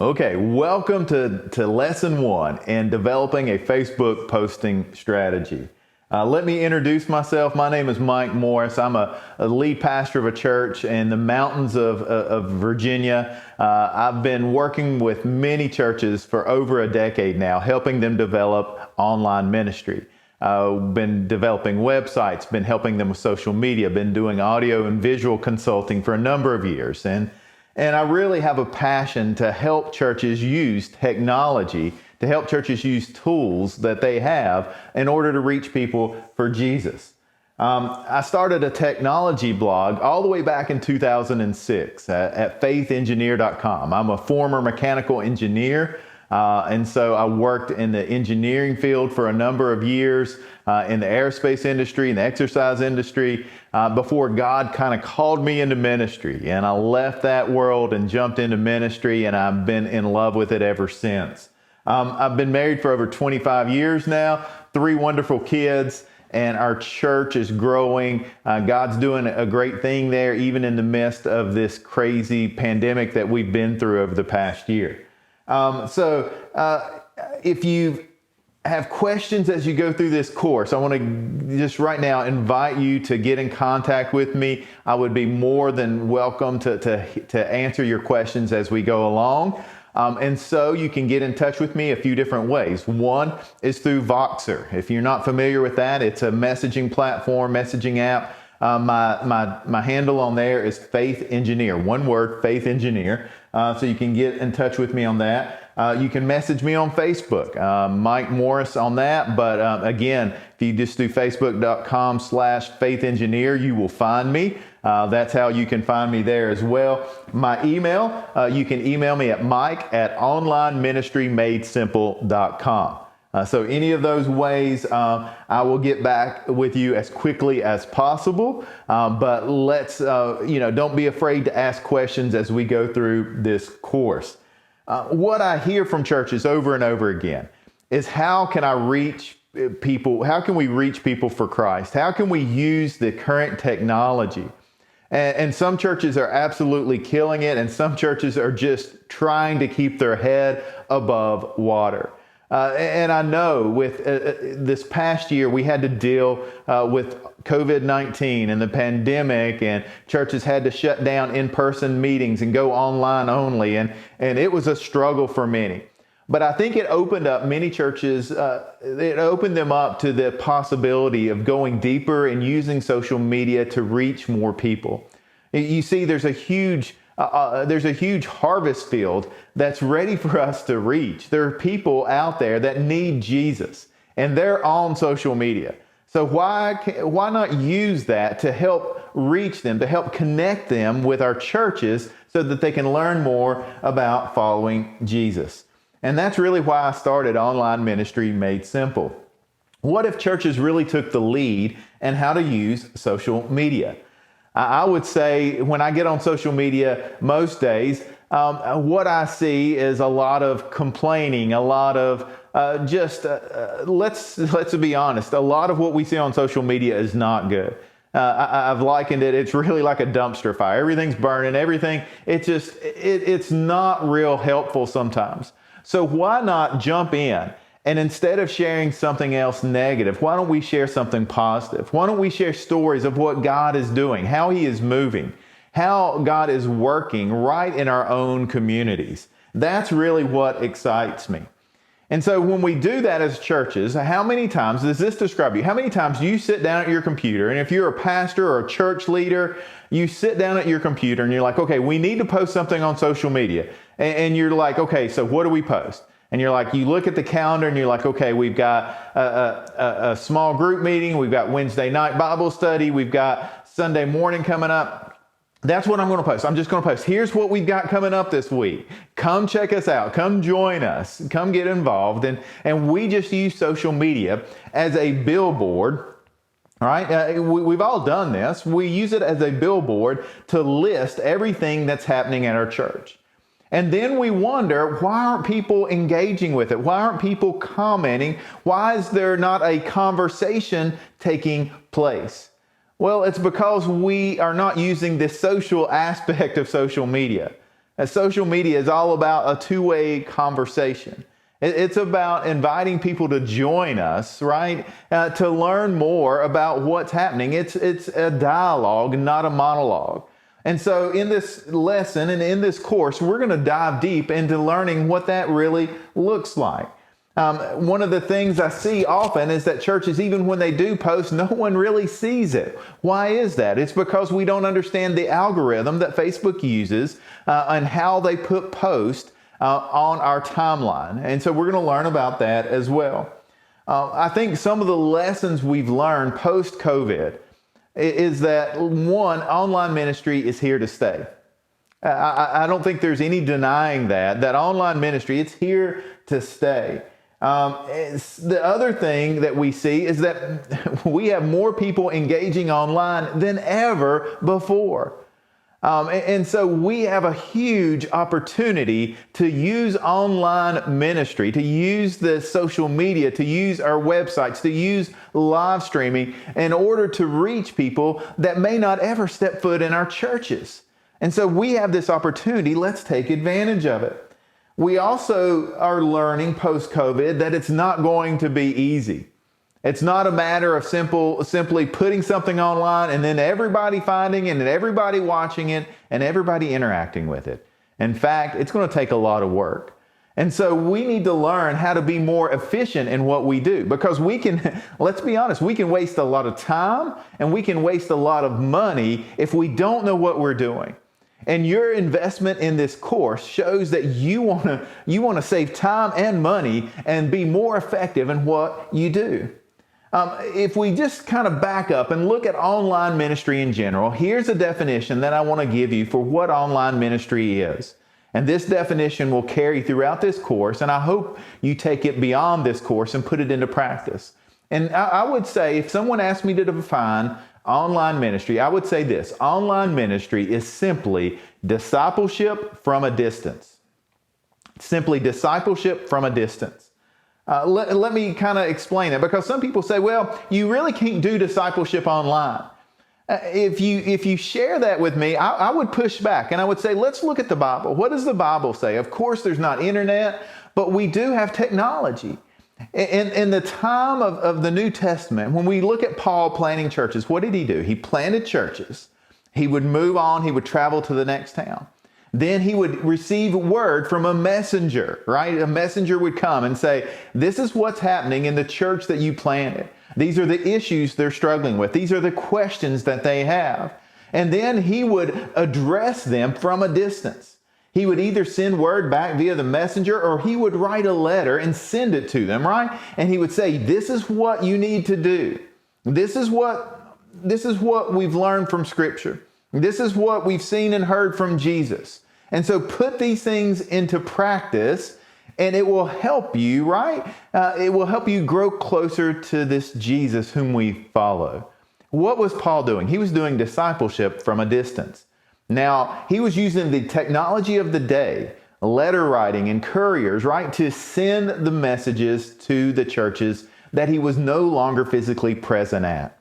Okay, welcome to lesson one in developing a Facebook posting strategy. Let me introduce myself. My name is Mike Morris. I'm a lead pastor of a church in the mountains of Virginia. I've been working with many churches for over a decade now, helping them develop online ministry. Been developing websites, been helping them with social media, been doing audio and visual consulting for a number of years. And I really have a passion to help churches use technology, to help churches use tools that they have in order to reach people for Jesus. I started a technology blog all the way back in 2006 at faithengineer.com. I'm a former mechanical engineer. And so I worked in the engineering field for a number of years, in the aerospace industry, in the exercise industry, before God kind of called me into ministry. And I left that world and jumped into ministry, and I've been in love with it ever since. I've been married for over 25 years now, 3 wonderful kids, and our church is growing. God's doing a great thing there, even in the midst of this crazy pandemic that we've been through over the past year. If you have questions as you go through this course, I want to just right now invite you to get in contact with me. I would be more than welcome to answer your questions as we go along. And so you can get in touch with me a few different ways. One is through Voxer. If you're not familiar with that, it's a messaging platform, messaging app. My handle on there is Faith Engineer. One word, Faith Engineer. So you can get in touch with me on that. You can message me on Facebook, Mike Morris on that. But again, if you just do facebook.com/Faith Engineer, you will find me. That's how you can find me there as well. My email, you can email me at mike@onlineministrymadesimple.com. So any of those ways, I will get back with you as quickly as possible. But let's, don't be afraid to ask questions as we go through this course. What I hear from churches over and over again is how can I reach people? How can we reach people for Christ? How can we use the current technology? And some churches are absolutely killing it, and some churches are just trying to keep their head above water. And I know with this past year, we had to deal with COVID-19 and the pandemic, and churches had to shut down in-person meetings and go online only. And it was a struggle for many. But I think it opened up many churches, it opened them up to the possibility of going deeper and using social media to reach more people. You see, there's a huge harvest field that's ready for us to reach. There are people out there that need Jesus, and they're on social media. So why not use that to help reach them, to help connect them with our churches so that they can learn more about following Jesus? And that's really why I started Online Ministry Made Simple. What if churches really took the lead in how to use social media? I would say when I get on social media most days, what I see is a lot of complaining, a lot of let's be honest, a lot of what we see on social media is not good. I've likened it, it's really like a dumpster fire. Everything's burning, everything. It's not real helpful sometimes. So why not jump in? And instead of sharing something else negative, why don't we share something positive? Why don't we share stories of what God is doing, how He is moving, how God is working right in our own communities? That's really what excites me. And so when we do that as churches, how many times does this describe you? How many times do you sit down at your computer, and if you're a pastor or a church leader, you sit down at your computer and you're like, okay, we need to post something on social media. And you're like, okay, so what do we post? And you're like, you look at the calendar and you're like, okay, we've got a small group meeting. We've got Wednesday night Bible study. We've got Sunday morning coming up. That's what I'm going to post. I'm just going to post. Here's what we've got coming up this week. Come check us out. Come join us. Come get involved. And we just use social media as a billboard. All right. We've all done this. We use it as a billboard to list everything that's happening at our church. And then we wonder, why aren't people engaging with it? Why aren't people commenting? Why is there not a conversation taking place? Well, it's because we are not using the social aspect of social media. Social media is all about a two-way conversation. It's about inviting people to join us, right? To learn more about what's happening. It's a dialogue, not a monologue. And so in this lesson and in this course, we're going to dive deep into learning what that really looks like. One of the things I see often is that churches, even when they do post, no one really sees it. Why is that? It's because we don't understand the algorithm that Facebook uses and how they put posts on our timeline. And so we're going to learn about that as well. I think some of the lessons we've learned post-COVID is that, one, online ministry is here to stay. I don't think there's any denying that online ministry, it's here to stay. The other thing that we see is that we have more people engaging online than ever before. And so we have a huge opportunity to use online ministry, to use the social media, to use our websites, to use live streaming in order to reach people that may not ever step foot in our churches. And so we have this opportunity. Let's take advantage of it. We also are learning post-COVID that it's not going to be easy. It's not a matter of simply putting something online and then everybody finding it and everybody watching it and everybody interacting with it. In fact, it's going to take a lot of work. And so we need to learn how to be more efficient in what we do, because we can, let's be honest, we can waste a lot of time and we can waste a lot of money if we don't know what we're doing. And your investment in this course shows that you want to save time and money and be more effective in what you do. If we just kind of back up and look at online ministry in general, here's a definition that I want to give you for what online ministry is. And this definition will carry throughout this course, and I hope you take it beyond this course and put it into practice. And I would say, if someone asked me to define online ministry, I would say this: online ministry is simply discipleship from a distance. Simply discipleship from a distance. Let me kind of explain it, because some people say, well, you really can't do discipleship online. If you share that with me, I would push back and I would say, let's look at the Bible. What does the Bible say? Of course, there's not internet, but we do have technology. In the time of the New Testament, when we look at Paul planting churches, what did he do? He planted churches. He would move on. He would travel to the next town. Then he would receive word from a messenger, right? A messenger would come and say, this is what's happening in the church that you planted. These are the issues they're struggling with. These are the questions that they have. And then he would address them from a distance. He would either send word back via the messenger, or he would write a letter and send it to them, right? And he would say, this is what you need to do. This is what we've learned from Scripture. This is what we've seen and heard from Jesus. And so put these things into practice, and it will help you, right? It will help you grow closer to this Jesus whom we follow. What was Paul doing? He was doing discipleship from a distance. Now, he was using the technology of the day, letter writing and couriers, right, to send the messages to the churches that he was no longer physically present at.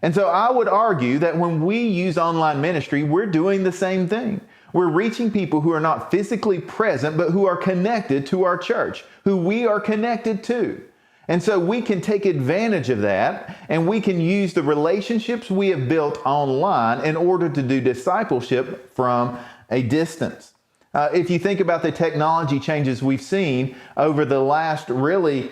And so I would argue that when we use online ministry, we're doing the same thing. We're reaching people who are not physically present, but who are connected to our church, who we are connected to. And so we can take advantage of that, and we can use the relationships we have built online in order to do discipleship from a distance. If you think about the technology changes we've seen over the last really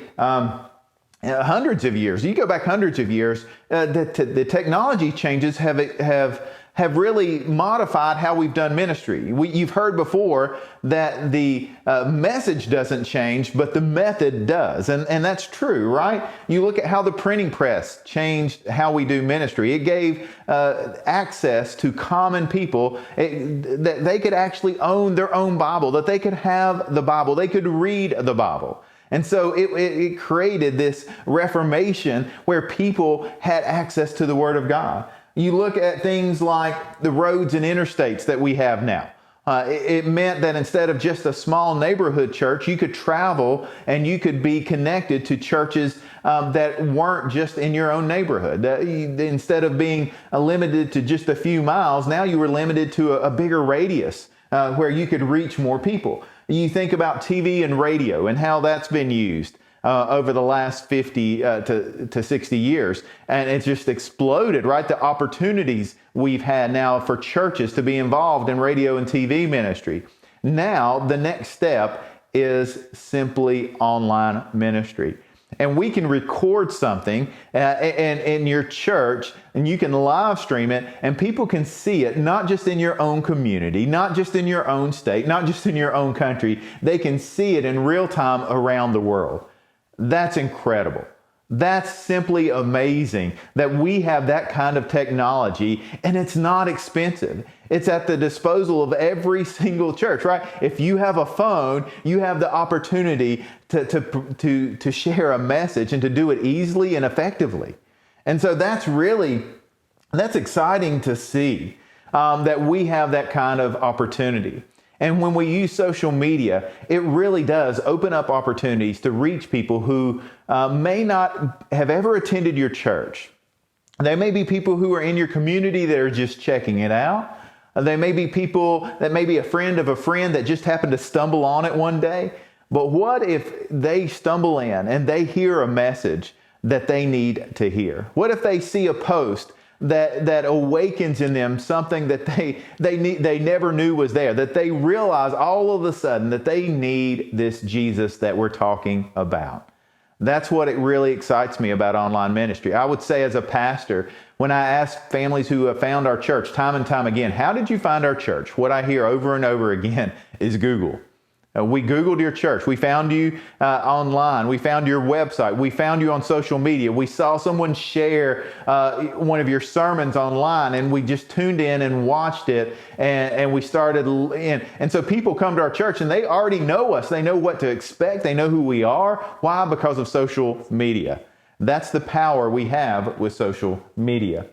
hundreds of years, you go back hundreds of years, the technology changes have really modified how we've done ministry. You've heard before that the message doesn't change, but the method does. And that's true, right? You look at how the printing press changed how we do ministry. It gave access to common people that they could actually own their own Bible, that they could have the Bible, they could read the Bible. And so it created this reformation where people had access to the Word of God. You look at things like the roads and interstates that we have now. It meant that instead of just a small neighborhood church, you could travel and you could be connected to churches that weren't just in your own neighborhood. Instead of being limited to just a few miles, now you were limited to a bigger radius. where you could reach more people. You think about TV and radio and how that's been used over the last 50 to 60 years. And it's just exploded, right? The opportunities we've had now for churches to be involved in radio and TV ministry. Now, the next step is simply online ministry. And we can record something in your church, and you can live stream it, and people can see it, not just in your own community, not just in your own state, not just in your own country. They can see it in real time around the world. That's incredible. That's simply amazing that we have that kind of technology, and it's not expensive. It's at the disposal of every single church, right? If you have a phone, you have the opportunity to share a message and to do it easily and effectively. And so that's exciting to see that we have that kind of opportunity. And when we use social media, it really does open up opportunities to reach people who may not have ever attended your church. There may be people who are in your community that are just checking it out. There may be people that may be a friend of a friend that just happened to stumble on it one day. But what if they stumble in and they hear a message that they need to hear? What if they see a post that awakens in them something that they never knew was there, that they realize all of a sudden that they need this Jesus that we're talking about? That's what it really excites me about online ministry. I would say as a pastor, when I ask families who have found our church time and time again, how did you find our church? What I hear over and over again is Google. We Googled your church. We found you online. We found your website. We found you on social media. We saw someone share one of your sermons online, and we just tuned in and watched it, and we started in. And so people come to our church, and they already know us. They know what to expect. They know who we are. Why? Because of social media. That's the power we have with social media.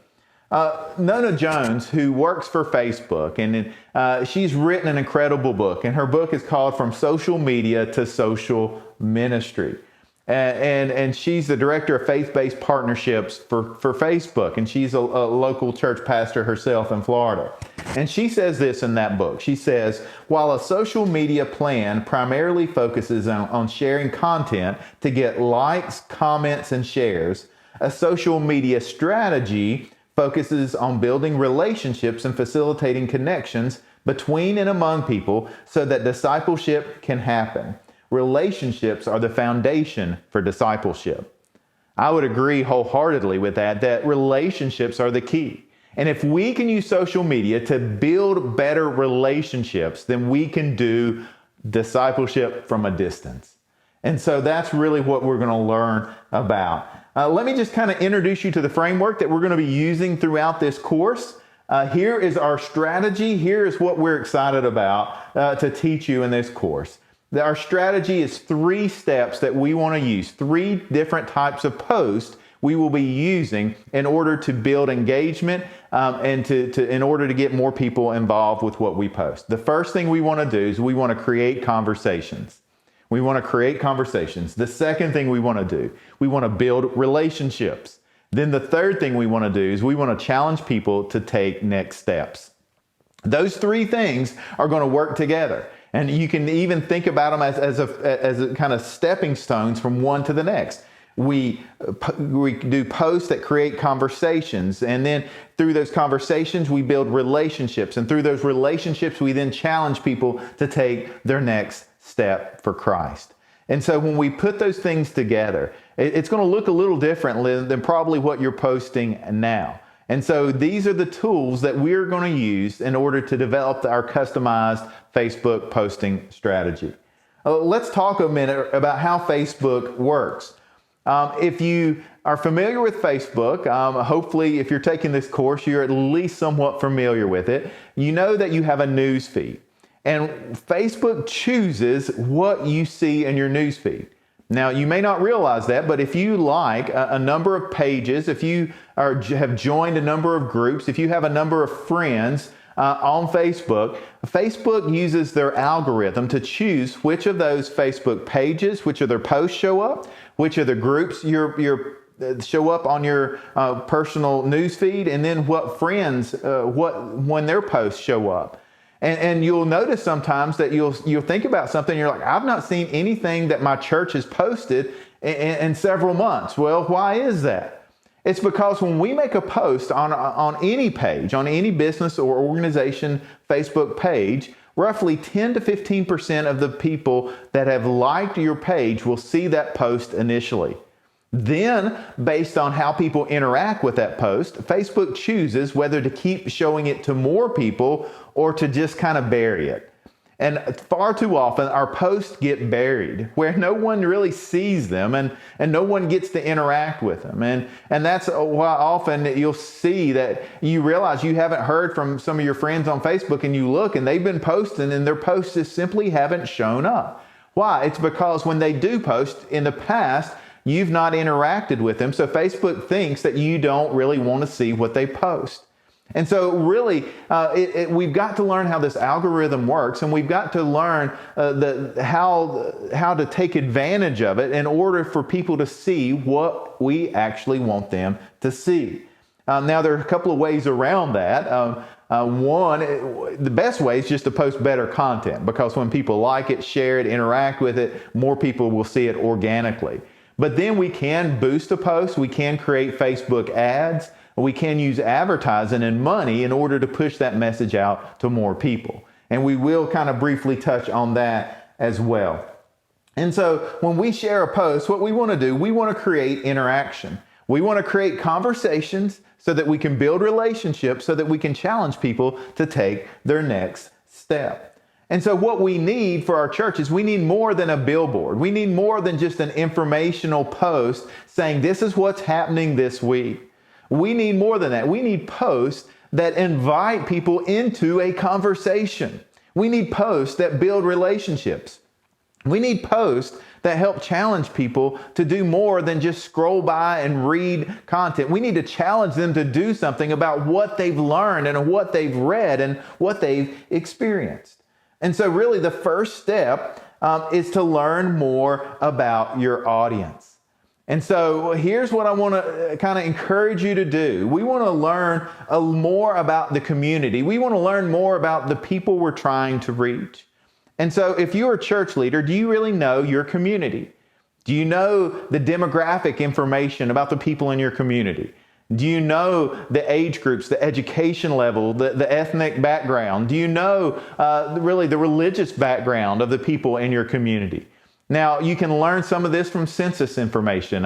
Nona Jones, who works for Facebook, and she's written an incredible book, and her book is called From Social Media to Social Ministry. And she's the director of faith-based partnerships for Facebook, and she's a local church pastor herself in Florida. And she says this in that book. She says, while a social media plan primarily focuses on sharing content to get likes, comments, and shares, a social media strategy focuses on building relationships and facilitating connections between and among people so that discipleship can happen. Relationships are the foundation for discipleship. I would agree wholeheartedly with that relationships are the key. And if we can use social media to build better relationships, then we can do discipleship from a distance. And so that's really what we're going to learn about. Let me just kind of introduce you to the framework that we're going to be using throughout this course. Here is our strategy. Here is what we're excited about to teach you in this course. Our strategy is 3 steps that we want to use, 3 different types of posts we will be using in order to build engagement and in order to get more people involved with what we post. The first thing we want to do is we want to create conversations. We want to create conversations. The second thing we want to do, we want to build relationships. Then the third thing we want to do is we want to challenge people to take next steps. Those 3 things are going to work together. And you can even think about them as a kind of stepping stones from one to the next. We do posts that create conversations, and then through those conversations we build relationships, and through those relationships we then challenge people to take their next step for Christ. And so when we put those things together, it's going to look a little different than probably what you're posting now. And so these are the tools that we're going to use in order to develop our customized Facebook posting strategy. Let's talk a minute about how Facebook works. If you are familiar with Facebook, hopefully if you're taking this course, you're at least somewhat familiar with it. You know that you have a news feed. And Facebook chooses what you see in your news feed. Now, you may not realize that, but if you like a number of pages, if you have joined a number of groups, if you have a number of friends on Facebook, Facebook uses their algorithm to choose which of those Facebook pages, which of their posts show up, which of the groups show up on your personal news feed, and then what friends, when their posts show up. And you'll notice sometimes that you'll think about something, you're like, I've not seen anything that my church has posted in several months. Well, why is that? It's because when we make a post on any page, on any business or organization Facebook page, roughly 10 to 15% of the people that have liked your page will see that post initially. Then, based on how people interact with that post, Facebook chooses whether to keep showing it to more people or to just kind of bury it. And far too often, our posts get buried where no one really sees them and no one gets to interact with them. And that's why often you'll see that you realize you haven't heard from some of your friends on Facebook, and you look and they've been posting and their posts just simply haven't shown up. Why? It's because when they do post in the past, you've not interacted with them. So Facebook thinks that you don't really want to see what they post. And so really, we've got to learn how this algorithm works, and we've got to learn how to take advantage of it in order for people to see what we actually want them to see. Now, there are a couple of ways around that. One, the best way is just to post better content, because when people like it, share it, interact with it, more people will see it organically. But then we can boost a post, we can create Facebook ads, we can use advertising and money in order to push that message out to more people. And we will kind of briefly touch on that as well. And so when we share a post, what we want to do, we want to create interaction. We want to create conversations so that we can build relationships, so that we can challenge people to take their next step. And so what we need for our church is we need more than a billboard. We need more than just an informational post saying this is what's happening this week. We need more than that. We need posts that invite people into a conversation. We need posts that build relationships. We need posts that help challenge people to do more than just scroll by and read content. We need to challenge them to do something about what they've learned and what they've read and what they've experienced. And so really the first step is to learn more about your audience. And so here's what I want to kind of encourage you to do. We want to learn more about the community. We want to learn more about the people we're trying to reach. And so if you're a church leader, do you really know your community? Do you know the demographic information about the people in your community? Do you know the age groups, the education level, the ethnic background? Do you know really the religious background of the people in your community? Now, you can learn some of this from census information.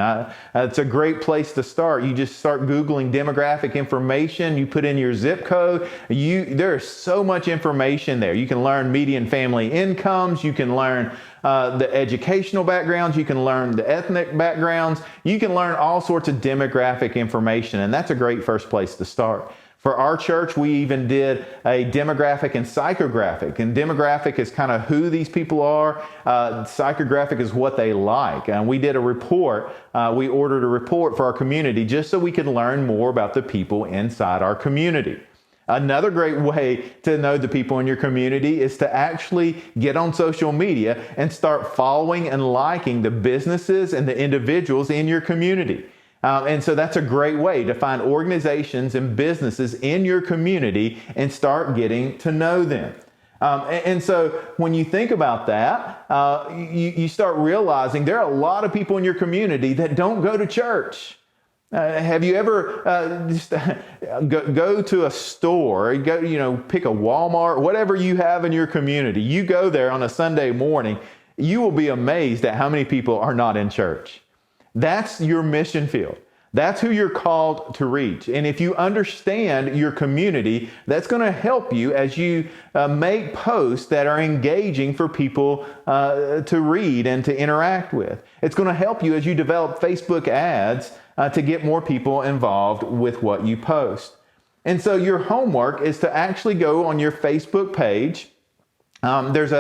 It's a great place to start. You just start Googling demographic information. You put in your zip code. There is so much information there. You can learn median family incomes. You can learn the educational backgrounds. You can learn the ethnic backgrounds. You can learn all sorts of demographic information, and that's a great first place to start. For our church, we even did a demographic and psychographic. And demographic is kind of who these people are. Psychographic is what they like. And we did a report. We ordered a report for our community just so we could learn more about the people inside our community. Another great way to know the people in your community is to actually get on social media and start following and liking the businesses and the individuals in your community. And so that's a great way to find organizations and businesses in your community and start getting to know them. And so when you think about that, you start realizing there are a lot of people in your community that don't go to church. Have you ever just go to a store, pick a Walmart, whatever you have in your community, you go there on a Sunday morning, you will be amazed at how many people are not in church. That's your mission field. That's who you're called to reach. And if you understand your community, that's going to help you as you make posts that are engaging for people to read and to interact with. It's going to help you as you develop Facebook ads to get more people involved with what you post. And so your homework is to actually go on your Facebook page. There's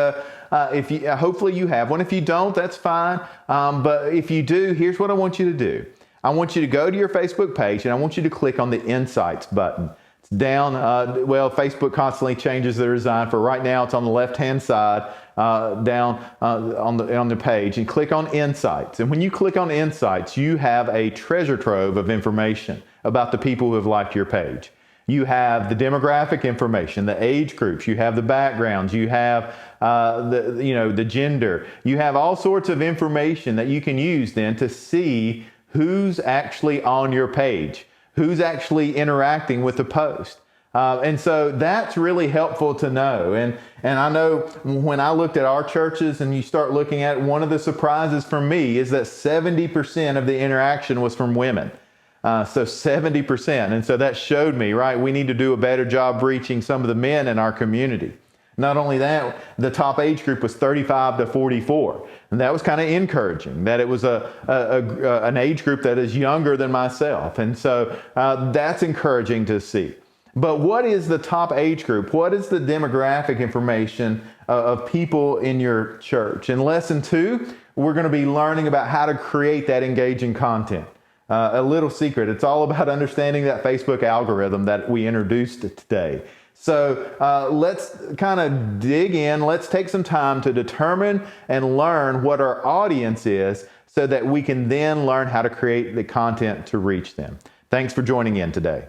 hopefully you have one. If you don't, that's fine. But if you do, here's what I want you to do. I want you to go to your Facebook page and I want you to click on the Insights button. It's down, Facebook constantly changes their design. For right now, it's on the left-hand side, down on the page, and click on Insights. And when you click on Insights, you have a treasure trove of information about the people who have liked your page. You have the demographic information, the age groups, you have the backgrounds, you have the gender. You have all sorts of information that you can use then to see who's actually on your page, who's actually interacting with the post. And so that's really helpful to know. And I know when I looked at our churches and you start looking at, one of the surprises for me is that 70% of the interaction was from women. So 70%. And so that showed me, right, we need to do a better job reaching some of the men in our community. Not only that, the top age group was 35 to 44. And that was kind of encouraging, that it was an age group that is younger than myself. And so that's encouraging to see. But what is the top age group? What is the demographic information of people in your church? In lesson 2, we're going to be learning about how to create that engaging content. A little secret, it's all about understanding that Facebook algorithm that we introduced today. So let's kind of dig in. Let's take some time to determine and learn what our audience is so that we can then learn how to create the content to reach them. Thanks for joining in today.